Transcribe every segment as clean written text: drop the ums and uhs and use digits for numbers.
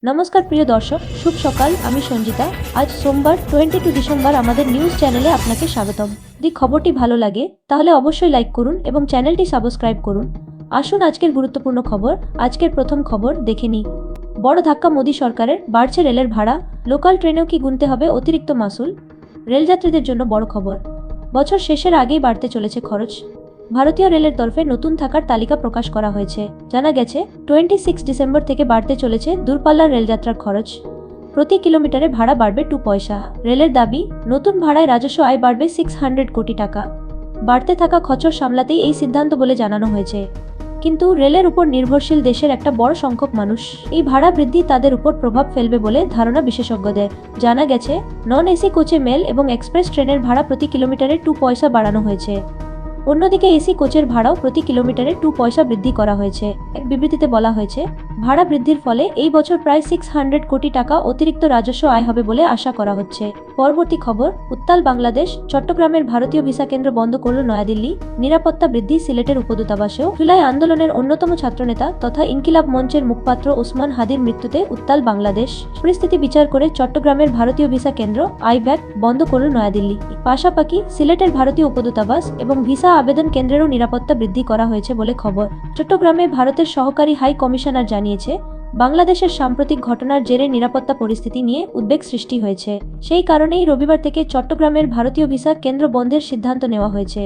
নমস্কার প্রিয় দর্শক, শুভ সকাল। আমি সঞ্জিতা। আজ সোমবার 22 ডিসেম্বর আমাদের নিউজ চ্যানেলে আপনাকে স্বাগতম। যদি খবরটি ভালো লাগে তাহলে অবশ্যই লাইক করুন এবং চ্যানেলটি সাবস্ক্রাইব করুন। আসুন আজকের গুরুত্বপূর্ণ খবর। আজকের প্রথম খবর দেখে নিই। বড় ধাক্কা মোদী সরকারের, বাড়ছে রেলের ভাড়া। লোকাল ট্রেনেও কি গুনতে হবে অতিরিক্ত মাসুল? রেলযাত্রীদের জন্য বড় খবর। বছর শেষের আগেই বাড়তে চলেছে খরচ। ভারতীয় রেলের তরফে নতুন থাকার তালিকা প্রকাশ করা হয়েছে। জানা গেছে 26 ডিসেম্বর থেকে বাড়তে চলেছে দূরপাল্লার রেলযাত্রার খরচ। প্রতি কিলোমিটারে ভাড়া বাড়বে 2 পয়সা। রেলের দাবি, নতুন ভাড়ায় রাজস্ব আয় বাড়বে 600 কোটি টাকা। বাড়তে থাকা খরচ সামলাতেই এই সিদ্ধান্ত বলে জানানো হয়েছে। কিন্তু রেলের উপর নির্ভরশীল দেশের একটা বড় সংখ্যক মানুষ এই ভাড়া বৃদ্ধি তাদের উপর প্রভাব ফেলবে বলে ধারণা বিশেষজ্ঞদের। জানা গেছে নন এসি কোচে মেল এবং এক্সপ্রেস ট্রেনের ভাড়া প্রতি কিলোমিটারে 2 পয়সা বাড়ানো হয়েছে। অন্যদিকে এসি কোচের ভাড়াও প্রতি কিলোমিটারে 2 পয়সা বৃদ্ধি করা হয়েছে। এক বিবৃতিতে বলা হয়েছে, ভাড়া বৃদ্ধির ফলে এই বছর প্রায় 600 কোটি টাকা অতিরিক্ত রাজস্ব আয় হবে বলে আশা করা হচ্ছে। পরবর্তী খবর, উত্তাল বাংলাদেশ। চট্টগ্রামের ভারতীয় ভিসা কেন্দ্র বন্ধ করল নয়াদিল্লি। নিরাপত্তা বৃদ্ধি সিলেটের উপদূতাবাসেও। জুলাই আন্দোলনের অন্যতম ছাত্রনেতা তথা ইনকিলাব মঞ্চের মুখপাত্র ওসমান হাদির মৃত্যুতে উত্তাল বাংলাদেশ। পরিস্থিতি বিচার করে চট্টগ্রামের ভারতীয় ভিসা কেন্দ্র আইব্যাক বন্ধ করল নয়াদিল্লি। পাশাপাশি সিলেটের ভারতীয় উপদূতাবাস এবং ভিসা আবেদন কেন্দ্রেরও নিরাপত্তা বৃদ্ধি করা হয়েছে বলে খবর। চট্টগ্রামে ভারতের সহকারী হাই কমিশনার জানিয়েছে, বাংলাদেশের সাম্প্রতিক ঘটনার জেরে নিরাপত্তা পরিস্থিতি নিয়ে উদ্বেগ সৃষ্টি হয়েছে। সেই কারণেই রবিবার থেকে চট্টগ্রামের ভারতীয় ভিসা কেন্দ্র বন্ধের সিদ্ধান্ত নেওয়া হয়েছে।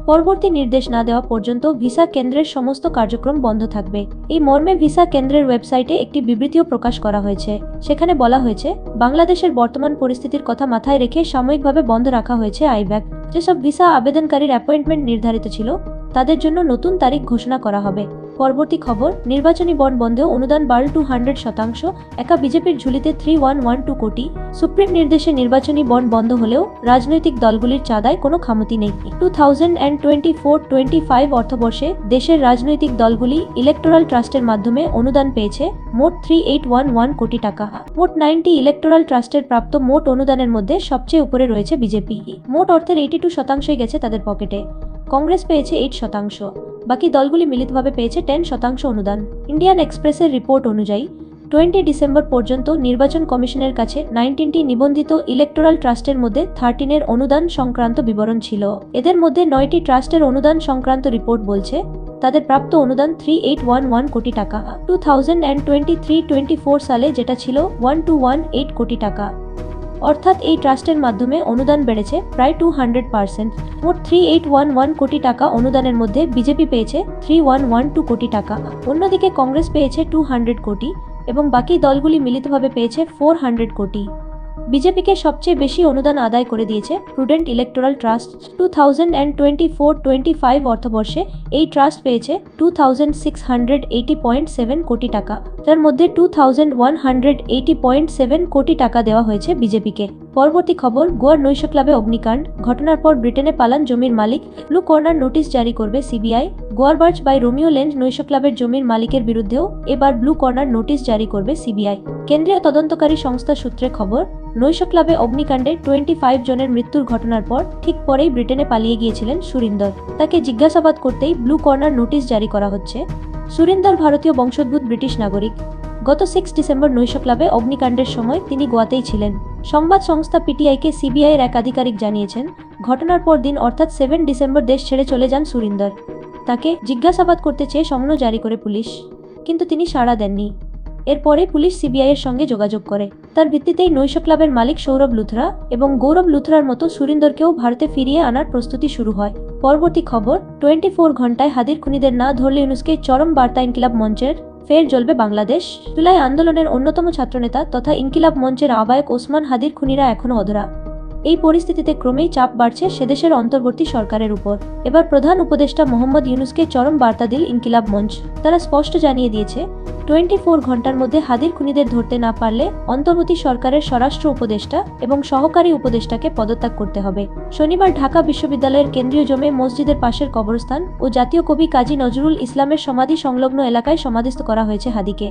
পরবর্তী নির্দেশ না দেওয়া পর্যন্ত ভিসা কেন্দ্রের সমস্ত কার্যক্রম বন্ধ থাকবে। এই মর্মে ভিসা কেন্দ্রের ওয়েবসাইটে একটি বিবৃতিও প্রকাশ করা হয়েছে। সেখানে বলা হয়েছে, বাংলাদেশের বর্তমান পরিস্থিতির কথা মাথায় রেখে সাময়িকভাবে বন্ধ রাখা হয়েছে আইব্যাক। যেসব ভিসা আবেদনকারীর অ্যাপয়েন্টমেন্ট নির্ধারিত ছিল তাদের জন্য নতুন তারিখ ঘোষণা করা হবে। পরবর্তী খবর, নির্বাচনী বন্ড বন্ধেও অনুদান বাড়ল 200%। একা বিজেপির ঝুলিতে 3112 কোটি। সুপ্রিম নির্দেশে নির্বাচনী বন্ড বন্ধ হলেও রাজনৈতিক দলগুলির চাঁদায় কোনো খামতি নেই। 2024-25 অর্থবর্ষে দেশের রাজনৈতিক দলগুলি ইলেকটোরাল ট্রাস্টের মাধ্যমে অনুদান পেয়েছে মোট 3811 কোটি টাকা। মোট 90 ইলেকটোরাল ট্রাস্টের প্রাপ্ত মোট অনুদানের মধ্যে সবচেয়ে উপরে রয়েছে বিজেপি। মোট অর্থের 82% গেছে তাদের পকেটে। কংগ্রেস পেয়েছে 8%। বাকি দলগুলি মিলিতভাবে পেয়েছে 10% অনুদান। ইন্ডিয়ান এক্সপ্রেসের রিপোর্ট অনুযায়ী 20 ডিসেম্বর পর্যন্ত নির্বাচন কমিশনের কাছে 19টি নিবন্ধিত ইলেকটোরাল ট্রাস্টের মধ্যে 13-এর অনুদান সংক্রান্ত বিবরণ ছিল। এদের মধ্যে 9টি ট্রাস্টের অনুদান সংক্রান্ত রিপোর্ট বলছে তাদের প্রাপ্ত অনুদান 3811 কোটি টাকা। 2023-24 সালে যেটা ছিল 1218 কোটি টাকা। অর্থাৎ এই ট্রাস্টের মাধ্যমে অনুদান বেড়েছে প্রায় 200%। মোট 3811 কোটি টাকা অনুদানের মধ্যে বিজেপি পেয়েছে 3112 কোটি টাকা। অন্যদিকে কংগ্রেস পেয়েছে 200 কোটি এবং বাকি দলগুলি মিলিতভাবে পেয়েছে 400 কোটি। বিজেপিকে সবচেয়ে বেশি অনুদান আদায় করে দিয়েছে প্রুডেন্ট ইলেকটোরাল ট্রাস্ট। 2024-25 অর্থবর্ষে এই ট্রাস্ট পেয়েছে 2680.7 কোটি টাকা, যার মধ্যে 2180.7 কোটি টাকা দেওয়া হয়েছে বিজেপিকে। পরবর্তী খবর, গোয়ার নৈশ ক্লাবে অগ্নিকাণ্ড। ঘটনার পর ব্রিটেনে পালান জমির মালিক। ব্লু কর্নার নোটিশ জারি করবে সিবিআই। গোয়ার বার্চ বাই রোমিও লেঞ্জ নৈশ ক্লাবের জমির মালিকের বিরুদ্ধেও এবার ব্লু কর্নার নোটিশ জারি করবে সিবিআই। কেন্দ্রীয় তদন্তকারী সংস্থা সূত্রে খবর, নৈশ ক্লাবে অগ্নিকাণ্ডে 25 জনের মৃত্যুর ঘটনার পর ঠিক পরেই ব্রিটেনে পালিয়ে গিয়েছিলেন সুরিন্দর। তাকে জিজ্ঞাসাবাদ করতেই ব্লু কর্নার নোটিশ জারি করা হচ্ছে। সুরিন্দর ভারতীয় বংশোদ্ভূত ব্রিটিশ নাগরিক। গত 6 ডিসেম্বর নৈশ ক্লাবে অগ্নিকাণ্ডের সময় তিনি গোয়াতেই ছিলেন। সংবাদ সংস্থা পিটিআইকে সিবিআইয়ের এক আধিকারিক জানিয়েছেন, ঘটনার পর দিন অর্থাৎ 7 ডিসেম্বর দেশ ছেড়ে চলে যান সুরিন্দর। তাকে জিজ্ঞাসাবাদ করতে চেয়ে সমন জারি করে পুলিশ, কিন্তু তিনি সাড়া দেননি। এরপরে পুলিশ সিবিআইয়ের সঙ্গে যোগাযোগ করে। তার ভিত্তিতেই নৈশ ক্লাবের মালিক সৌরভ লুথরা এবং গৌরব লুথরার মতো সুরিন্দরকেও ভারতে ফিরিয়ে আনার প্রস্তুতি শুরু হয়। পরবর্তী খবর, 24 ঘন্টায় হাদির খুনিদের না ধরলে ইউনুসকে চরম বার্তা ইনকিলাব মঞ্চের। ফের জ্বলবে বাংলাদেশ। জুলাই আন্দোলনের অন্যতম ছাত্রনেতা তথা ইনকিলাব মঞ্চের আহ্বায়ক ওসমান হাদির খুনিরা এখনও অধরা। এই পরিস্থিতিতে ক্রমেই চাপ বাড়ছে সেদেশের অন্তর্বর্তী সরকারের উপর। এবার প্রধান উপদেষ্টা মোহাম্মদ ইউনুসকে চরম বার্তা দিল ইনকিলাব মঞ্চ। তারা স্পষ্ট জানিয়ে দিয়েছে, 24 ঘন্টার মধ্যে হাদির খুনিদের ধরতে না পারলে অন্তর্বর্তী সরকারের স্বরাষ্ট্র উপদেষ্টা এবং সহকারী উপদেষ্টাকে পদত্যাগ করতে হবে। শনিবার ঢাকা বিশ্ববিদ্যালয়ের কেন্দ্রীয় জমে মসজিদের পাশের কবরস্থান ও জাতীয় কবি কাজী নজরুল ইসলামের সমাধি সংলগ্ন এলাকায় সমাধিস্থ করা হয়েছে হাদিকে।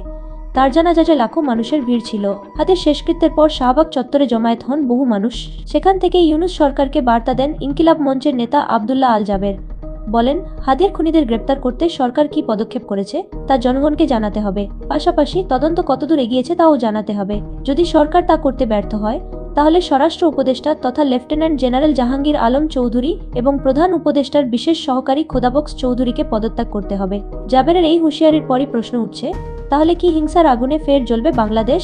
তার জানাজায় লাখো মানুষের ভিড় ছিল। হাদির শেষকৃত্যের পর শাহবাগ চত্বরে জমায়েত হন বহু মানুষ। সেখান থেকে ইউনুস সরকারকে বার্তা দেন ইনকিলাব মঞ্চের নেতা আব্দুল্লাহ আল জাবের। বলেন, হাদির খুনিদের গ্রেপ্তার করতে সরকার কী পদক্ষেপ করেছে তা জনগণকে জানাতে হবে, পাশাপাশি তদন্ত কতদূর এগিয়েছে তাও জানাতে হবে। যদি সরকার তা করতে ব্যর্থ হয় তাহলে স্বরাষ্ট্র উপদেষ্টা তথা লেফটেন্যান্ট জেনারেল জাহাঙ্গীর আলম চৌধুরী এবং প্রধান উপদেষ্টার বিশেষ সহকারী খোদাবক্স চৌধুরীকে পদত্যাগ করতে হবে। জাবেরের এই হুঁশিয়ারির পরই প্রশ্ন উঠছে, তাহলে কি হিংসার আগুনে ফের জ্বলবে বাংলাদেশ?